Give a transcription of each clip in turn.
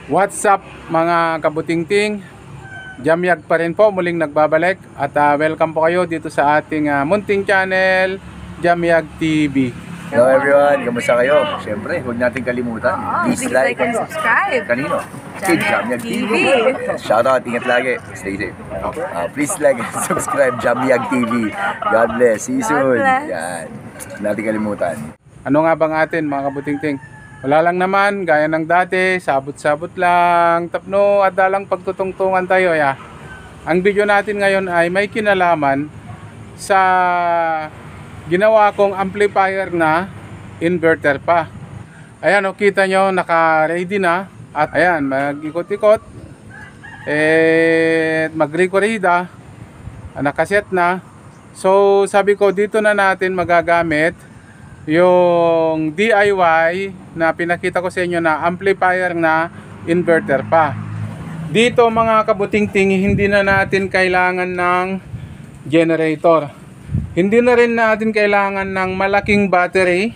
What's up mga kabutingting? Jamyag pa rin po, muling nagbabalik at welcome po kayo dito sa ating munting channel, Jamyag TV. Hello everyone, kamusta kayo? Siyempre, huwag natin kalimutan. Please like and subscribe. Kanino? Kay Jamyag TV. Shoutout, ingat lagi. Stay safe. Please like and subscribe Jamyag TV. God bless. See you soon. Yan. Huwag natin kalimutan. Ano nga bang atin mga kabutingting? Wala lang naman, gaya ng dati, sabot-sabot lang, tapno at dalang pagtutungtungan tayo. Ang video natin ngayon ay may kinalaman sa ginawa kong amplifier na inverter pa. Ayan, kita nyo, naka-ready na. At ayan, mag-ikot-ikot. Mag-recorrida. Nakaset na. So, sabi ko, dito na natin magagamit yung DIY na pinakita ko sa inyo na amplifier na inverter pa. Dito mga kabutingting, hindi na natin kailangan ng generator. Hindi na rin natin kailangan ng malaking battery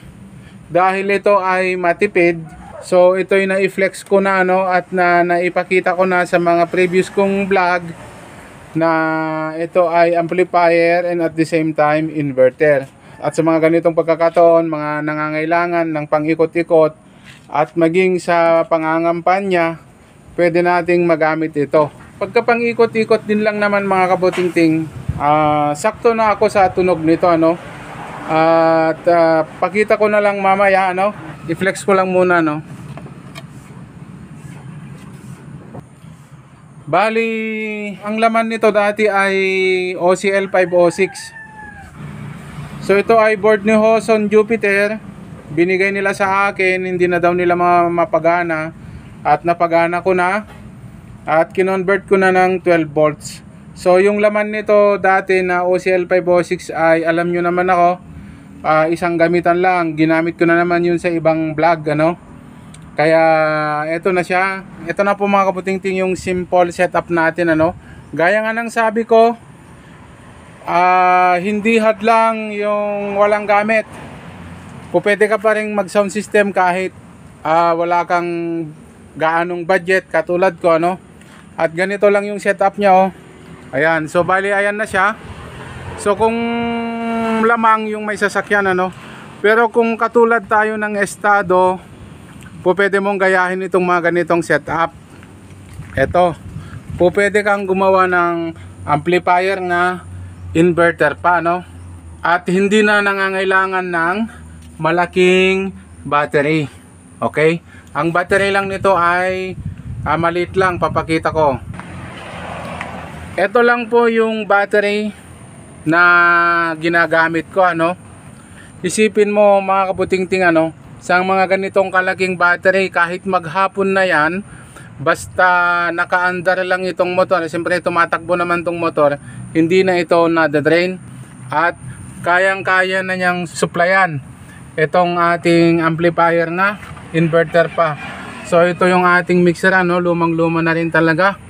dahil ito ay matipid. So ito ay na-flex ko na at naipakita ko na sa mga previous kong vlog na ito ay amplifier and at the same time inverter. At sa mga ganitong pagkakataon, mga nangangailangan ng pang-ikot-ikot at maging sa pangangampanya, pwede nating magamit ito. Pagka pang-ikot-ikot din lang naman mga kabutingting, sakto na ako sa tunog nito at pakita ko na lang mamaya i-flex ko lang muna Bali, ang laman nito dati ay OCL 506. So ito ay board ni Hoson Jupiter. Binigay nila sa akin, hindi na daw nila mapagana at napagana ko na at kinonvert ko na ng 12 volts. So yung laman nito dati na OCL 506 ay alam nyo naman ako, isang gamitan lang. Ginamit ko na naman yun sa ibang vlog Kaya ito na siya. Ito na po mga kaputingting yung simple setup natin Gaya nga ng sabi ko, hindi hadlang yung walang gamit. Pwede ka pa rin mag sound system kahit wala kang gaanong budget katulad ko At ganito lang yung setup niya Ayan, so bali ayan na siya. So kung lamang yung may sasakyan pero kung katulad tayo ng estado, pwede mong gayahin itong mga ganitong setup. Ito, pwede kang gumawa ng amplifier na inverter pa at hindi na nangangailangan ng malaking battery. Okay, ang battery lang nito ay maliit lang. Papakita ko. Ito lang po yung battery na ginagamit ko Isipin mo mga kabutingting sa mga ganitong kalaking battery, kahit maghapon na yan, basta naka-under lang itong motor, siyempre tumatakbo naman itong motor, hindi na ito nadadrain at kayang-kaya na niyang supplyan itong ating amplifier na inverter pa. So ito yung ating mixer lumang-luma na rin talaga.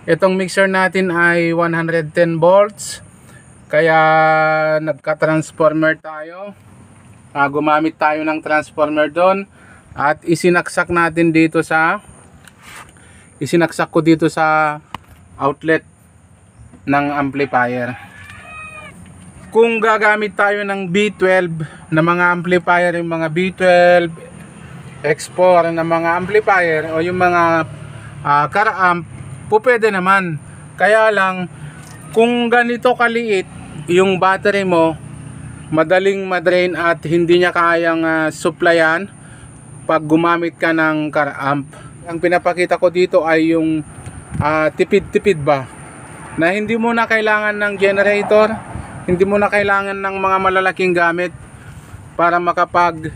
Itong mixer natin ay 110 volts, kaya nagka-transformer tayo. Gumamit tayo ng transformer doon at isinaksak ko dito sa outlet ng amplifier. Kung gagamit tayo ng B12 na mga amplifier, yung mga B12 X4 na mga amplifier o yung mga car amp, pwede naman. Kaya lang kung ganito kaliit yung battery mo, madaling madrain at hindi niya kayang supplyan pag gumamit ka ng car amp. Ang pinapakita ko dito ay yung tipid-tipid ba, na hindi mo na kailangan ng generator, hindi mo na kailangan ng mga malalaking gamit para makapag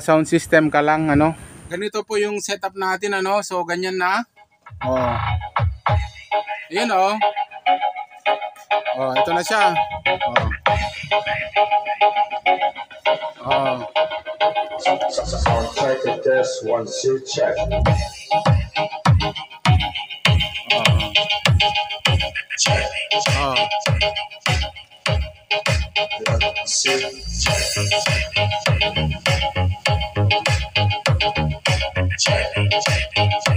sound system ka lang Ganito po yung setup natin so ganyan na. Ayun ito na siya. Check the test, 1 2 check. Check.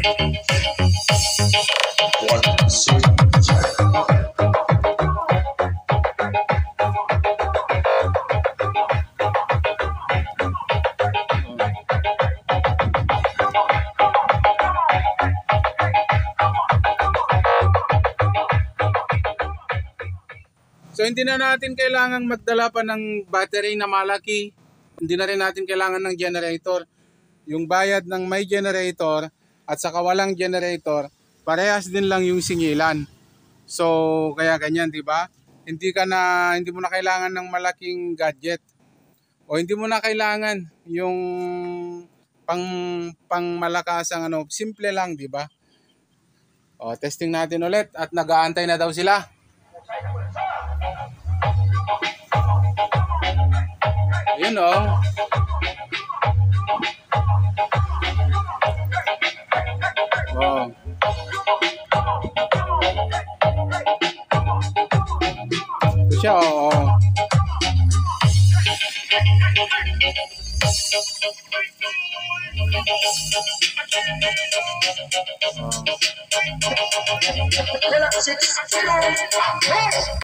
So hindi na natin kailangang magdala pa ng battery na malaki. Hindi na rin natin kailangan ng generator. Yung bayad ng may generator at saka walang generator, parehas din lang yung singilan. So kaya ganyan, di ba? Hindi mo na kailangan ng malaking gadget. O hindi mo na kailangan yung pang malakasang ano, simple lang, di ba? O testing natin ulit at nag-aantay na daw sila. Yun o. Oh. Ito siya, oo.